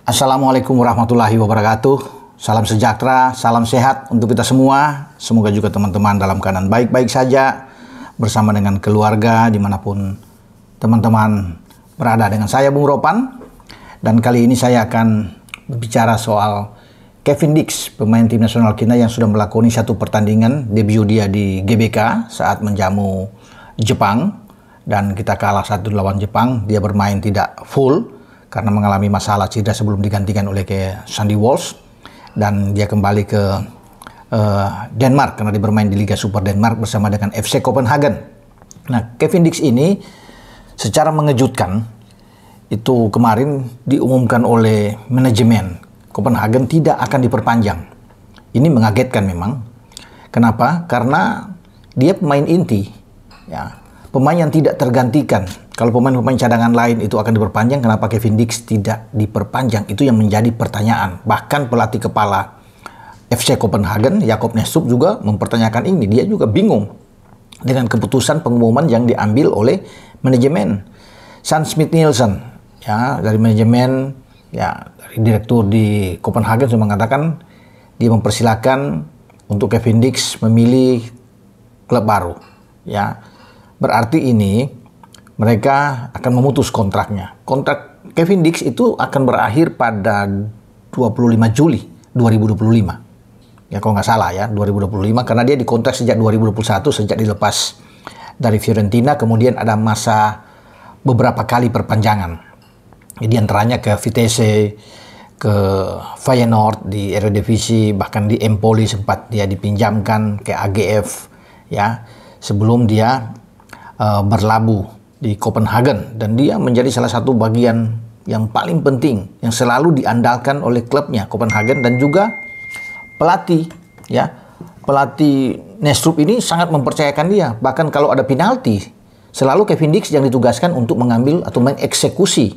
Assalamualaikum warahmatullahi wabarakatuh. Salam sejahtera, salam sehat untuk kita semua. Semoga juga teman-teman dalam keadaan baik-baik saja bersama dengan keluarga dimanapun teman-teman berada. Dengan saya Bung Ropan, dan kali ini saya akan berbicara soal Kevin Dix, pemain tim nasional kita yang sudah melakoni satu pertandingan debut dia di GBK saat menjamu Jepang, dan kita kalah 1 lawan Jepang. Dia bermain tidak full karena mengalami masalah cedera sebelum digantikan oleh Sandy Walsh, dan dia kembali ke Denmark karena dia bermain di Liga Super Denmark bersama dengan FC Copenhagen. Nah, Kevin Dix ini secara mengejutkan itu kemarin diumumkan oleh manajemen Copenhagen tidak akan diperpanjang. Ini mengagetkan memang. Kenapa? Karena dia pemain inti, ya, pemain yang tidak tergantikan. Kalau pemain-pemain cadangan lain itu akan diperpanjang, kenapa Kevin Dix tidak diperpanjang? Itu yang menjadi pertanyaan. Bahkan pelatih kepala FC Copenhagen, Jakob Næstrup, juga mempertanyakan ini. Dia juga bingung dengan keputusan pengumuman yang diambil oleh manajemen. Hans Schmidt Nielsen, ya, dari manajemen, ya, dari direktur di Copenhagen sudah mengatakan dia mempersilahkan untuk Kevin Dix memilih klub baru. Ya, berarti ini mereka akan memutus kontraknya. Kontrak Kevin Dix itu akan berakhir pada 25 Juli 2025. Ya, kalau nggak salah ya, 2025, karena dia dikontrak sejak 2021, sejak dilepas dari Fiorentina, kemudian ada masa beberapa kali perpanjangan. Jadi antaranya ke Vitesse, ke Feyenoord di Eredivisie, bahkan di Empoli sempat dia dipinjamkan ke AGF, ya, sebelum dia berlabuh di Copenhagen, dan dia menjadi salah satu bagian yang paling penting yang selalu diandalkan oleh klubnya Copenhagen, dan juga pelatih, ya, pelatih Næstrup ini sangat mempercayakan dia. Bahkan kalau ada penalti, selalu Kevin Dix yang ditugaskan untuk mengambil atau mengeksekusi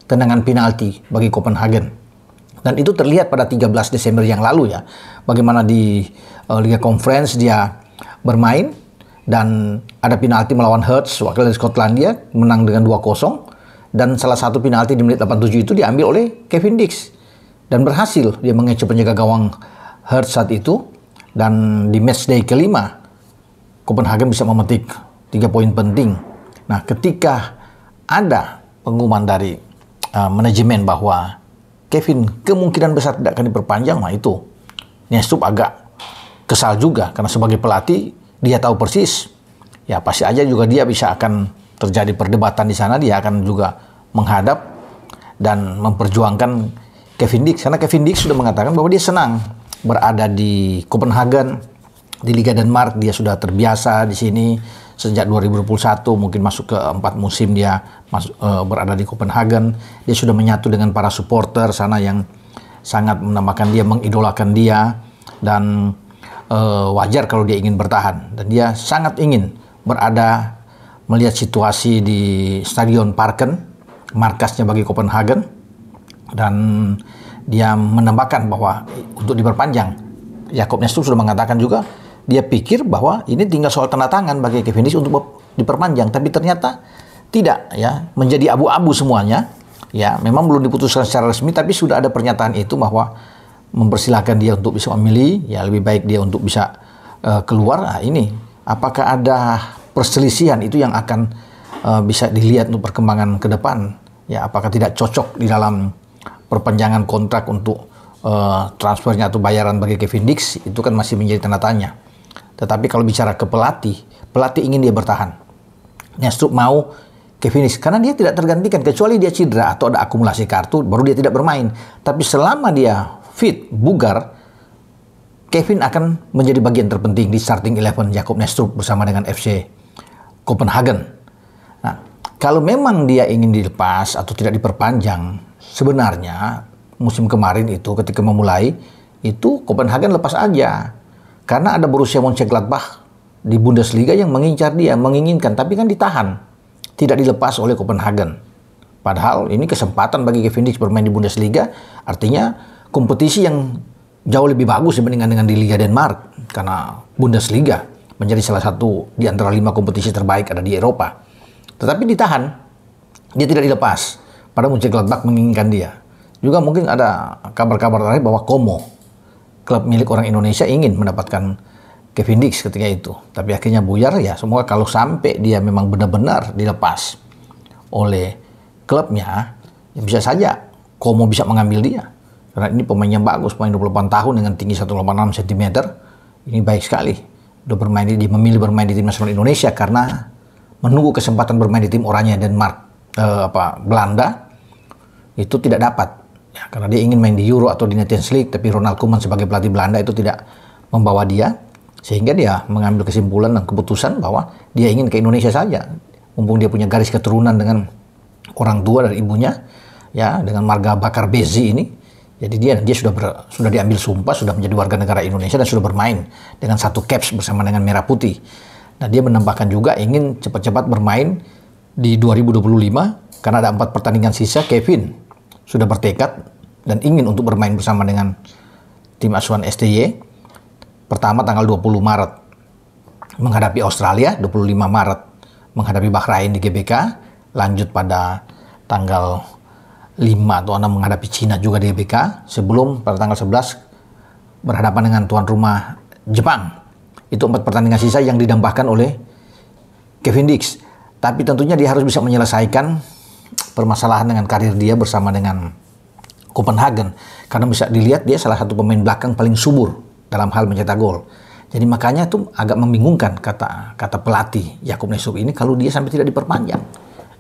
tendangan penalti bagi Copenhagen. Dan itu terlihat pada 13 Desember yang lalu, ya, bagaimana di Liga Conference dia bermain dan ada penalti melawan Hearts, wakil dari Skotlandia, menang dengan 2-0, dan salah satu penalti di menit 87 itu diambil oleh Kevin Dix, dan berhasil dia mengecoh penjaga gawang Hearts saat itu, dan di matchday kelima Copenhagen bisa memetik 3 poin penting. Nah, ketika ada pengumuman dari manajemen bahwa Kevin kemungkinan besar tidak akan diperpanjang, nah itu Næstrup agak kesal juga, karena sebagai pelatih dia tahu persis, ya pasti aja juga dia bisa akan terjadi perdebatan di sana. Dia akan juga menghadap dan memperjuangkan Kevin Dix, karena Kevin Dix sudah mengatakan bahwa dia senang berada di Copenhagen, di Liga Denmark. Dia sudah terbiasa di sini sejak 2021, mungkin masuk ke 4 musim dia berada di Copenhagen. Dia sudah menyatu dengan para supporter sana yang sangat menambahkan dia, mengidolakan dia, dan wajar kalau dia ingin bertahan, dan dia sangat ingin berada melihat situasi di Stadion Parken, markasnya bagi Copenhagen, dan dia menambahkan bahwa untuk diperpanjang, Jakob Næstrup sudah mengatakan juga dia pikir bahwa ini tinggal soal tanda tangan bagi Kevin Dix untuk diperpanjang, tapi ternyata tidak, ya, menjadi abu-abu semuanya. Ya, memang belum diputuskan secara resmi, tapi sudah ada pernyataan itu bahwa mempersilahkan dia untuk bisa memilih, ya lebih baik dia untuk bisa keluar. Nah, ini apakah ada perselisihan itu yang akan bisa dilihat untuk perkembangan ke depan, ya, apakah tidak cocok di dalam perpanjangan kontrak untuk transfernya atau bayaran bagi Kevin Dix, itu kan masih menjadi tanda tanya. Tetapi kalau bicara ke pelatih ingin dia bertahan. Næstrup mau Kevin Dix karena dia tidak tergantikan, kecuali dia cedera atau ada akumulasi kartu baru dia tidak bermain. Tapi selama dia fit, bugar, Kevin akan menjadi bagian terpenting di starting 11 Jakob Næstrup bersama dengan FC Copenhagen. Nah, kalau memang dia ingin dilepas atau tidak diperpanjang, sebenarnya musim kemarin itu ketika memulai itu Copenhagen lepas aja, karena ada Borussia Mönchengladbach di Bundesliga yang mengincar dia, menginginkan, tapi kan ditahan, tidak dilepas oleh Copenhagen. Padahal ini kesempatan bagi Kevin Dix bermain di Bundesliga, artinya kompetisi yang jauh lebih bagus dibandingkan dengan di Liga Denmark, karena Bundesliga menjadi salah satu di antara 5 kompetisi terbaik ada di Eropa. Tetapi ditahan, dia tidak dilepas. Padahal Mönchengladbach menginginkan dia. juga mungkin ada kabar-kabar terakhir bahwa Como, klub milik orang Indonesia, ingin mendapatkan Kevin Dix ketika itu. Tapi akhirnya buyar. Ya semoga kalau sampai dia memang benar-benar dilepas oleh klubnya, ya bisa saja Como bisa mengambil dia. Karena ini pemain yang bagus, pemain 28 tahun dengan tinggi 186 cm. Ini baik sekali. Dia memilih bermain di tim nasional Indonesia karena menunggu kesempatan bermain di tim oranye Denmark, Belanda, itu tidak dapat. Ya, karena dia ingin main di Euro atau di Nations League, tapi Ronald Koeman sebagai pelatih Belanda itu tidak membawa dia. Sehingga dia mengambil kesimpulan dan keputusan bahwa dia ingin ke Indonesia saja. Mumpung dia punya garis keturunan dengan orang tua dari ibunya, ya, dengan marga Bakar Bezi ini. Jadi dia sudah diambil sumpah, sudah menjadi warga negara Indonesia dan sudah bermain dengan satu caps bersama dengan merah putih. Nah, dia menambahkan juga ingin cepat-cepat bermain di 2025 karena ada 4 pertandingan sisa. Kevin sudah bertekad dan ingin untuk bermain bersama dengan tim asuhan STY. Pertama tanggal 20 Maret menghadapi Australia, 25 Maret menghadapi Bahrain di GBK, lanjut pada tanggal 5 atau 6 menghadapi Cina juga di GBK, sebelum pada tanggal 11 berhadapan dengan tuan rumah Jepang. Itu 4 pertandingan sisa yang didambakan oleh Kevin Dix. Tapi tentunya dia harus bisa menyelesaikan permasalahan dengan karir dia bersama dengan Copenhagen. Karena bisa dilihat dia salah satu pemain belakang paling subur dalam hal mencetak gol. Jadi makanya itu agak membingungkan kata pelatih Jakob Nesup ini kalau dia sampai tidak diperpanjang.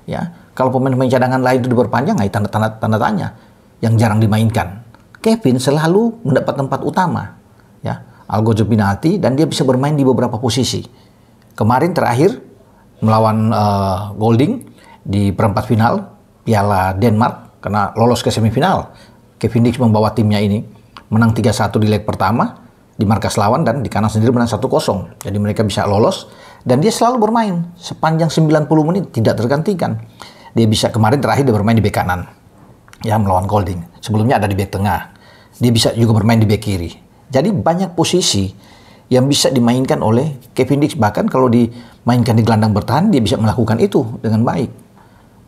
Ya, kalau pemain-pemain cadangan lain itu diperpanjang, tanda tanya yang jarang dimainkan. Kevin selalu mendapat tempat utama, ya, algojo penalti, dan dia bisa bermain di beberapa posisi. Kemarin terakhir melawan Golding di perempat final Piala Denmark karena lolos ke semifinal. Kevin Dix membawa timnya ini menang 3-1 di leg pertama di markas lawan dan di kanan sendiri menang 1-0. Jadi mereka bisa lolos. Dan dia selalu bermain sepanjang 90 menit, tidak tergantikan. Dia bisa kemarin terakhir dia bermain di bek kanan, ya, melawan Golding. Sebelumnya ada di bek tengah. Dia bisa juga bermain di bek kiri. Jadi banyak posisi yang bisa dimainkan oleh Kevin Dix. Bahkan kalau dimainkan di gelandang bertahan, dia bisa melakukan itu dengan baik.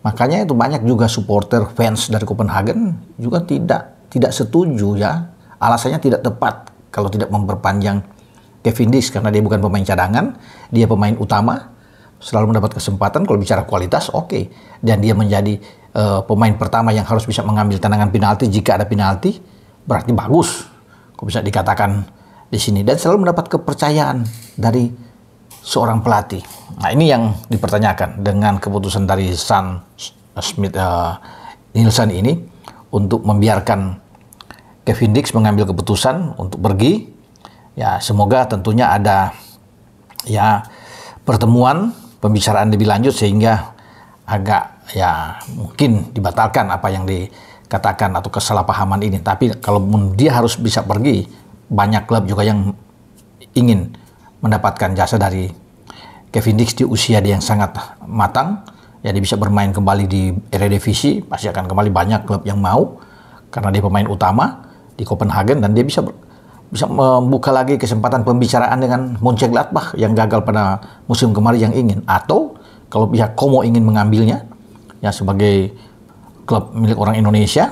Makanya itu banyak juga supporter fans dari Copenhagen juga tidak setuju, ya. Alasannya tidak tepat kalau tidak memperpanjang Kevin Dix karena dia bukan pemain cadangan, dia pemain utama, selalu mendapat kesempatan. Kalau bicara kualitas, oke. Dan dia menjadi pemain pertama yang harus bisa mengambil tendangan penalti jika ada penalti, berarti bagus. Kok bisa dikatakan di sini, dan selalu mendapat kepercayaan dari seorang pelatih. Nah, ini yang dipertanyakan dengan keputusan dari Sam Smith Nielsen ini untuk membiarkan Kevin Dix mengambil keputusan untuk pergi. Ya, semoga tentunya ada, ya, pertemuan, pembicaraan lebih lanjut sehingga agak, ya, mungkin dibatalkan apa yang dikatakan atau kesalahpahaman ini. Tapi kalau dia harus bisa pergi, banyak klub juga yang ingin mendapatkan jasa dari Kevin Dix di usia dia yang sangat matang. Ya, dia bisa bermain kembali di Eredivisie, pasti akan kembali banyak klub yang mau karena dia pemain utama di Copenhagen, dan dia bisa membuka lagi kesempatan pembicaraan dengan Mönchengladbach yang gagal pada musim kemarin yang ingin. Atau kalau pihak Como ingin mengambilnya, ya, sebagai klub milik orang Indonesia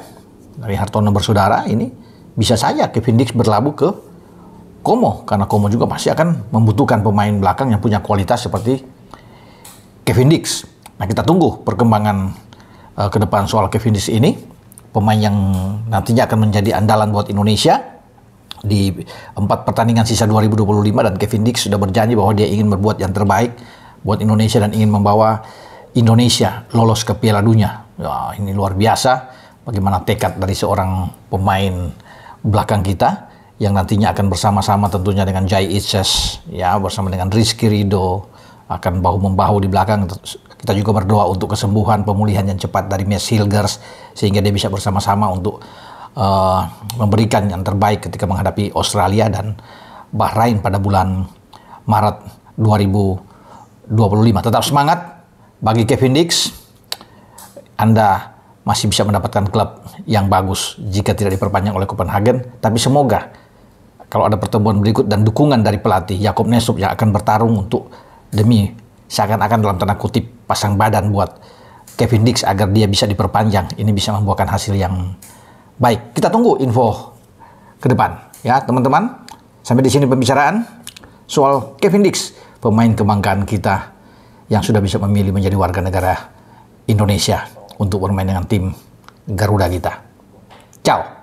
dari Hartono bersaudara, ini bisa saja Kevin Dix berlabuh ke Como karena Como juga pasti akan membutuhkan pemain belakang yang punya kualitas seperti Kevin Dix. Nah, kita tunggu perkembangan ke depan soal Kevin Dix ini, pemain yang nantinya akan menjadi andalan buat Indonesia di 4 pertandingan sisa 2025, dan Kevin Dix sudah berjanji bahwa dia ingin berbuat yang terbaik buat Indonesia dan ingin membawa Indonesia lolos ke Piala Dunia. Ya, ini luar biasa bagaimana tekad dari seorang pemain belakang kita yang nantinya akan bersama-sama tentunya dengan Jai Itzes, ya, bersama dengan Rizky Ridho akan bahu-membahu di belakang. Kita juga berdoa untuk kesembuhan, pemulihan yang cepat dari Mads Hilgers sehingga dia bisa bersama-sama untuk memberikan yang terbaik ketika menghadapi Australia dan Bahrain pada bulan Maret 2025. Tetap semangat bagi Kevin Dix. Anda masih bisa mendapatkan klub yang bagus jika tidak diperpanjang oleh Copenhagen. Tapi semoga kalau ada pertemuan berikut dan dukungan dari pelatih Jakob Nesup yang akan bertarung untuk demi seakan-akan dalam tanda kutip pasang badan buat Kevin Dix agar dia bisa diperpanjang, ini bisa membuahkan hasil yang Baik, kita tunggu info ke depan ya teman-teman. Sampai di sini pembicaraan soal Kevin Dix, pemain kebanggaan kita yang sudah bisa memilih menjadi warga negara Indonesia untuk bermain dengan tim Garuda kita. Ciao.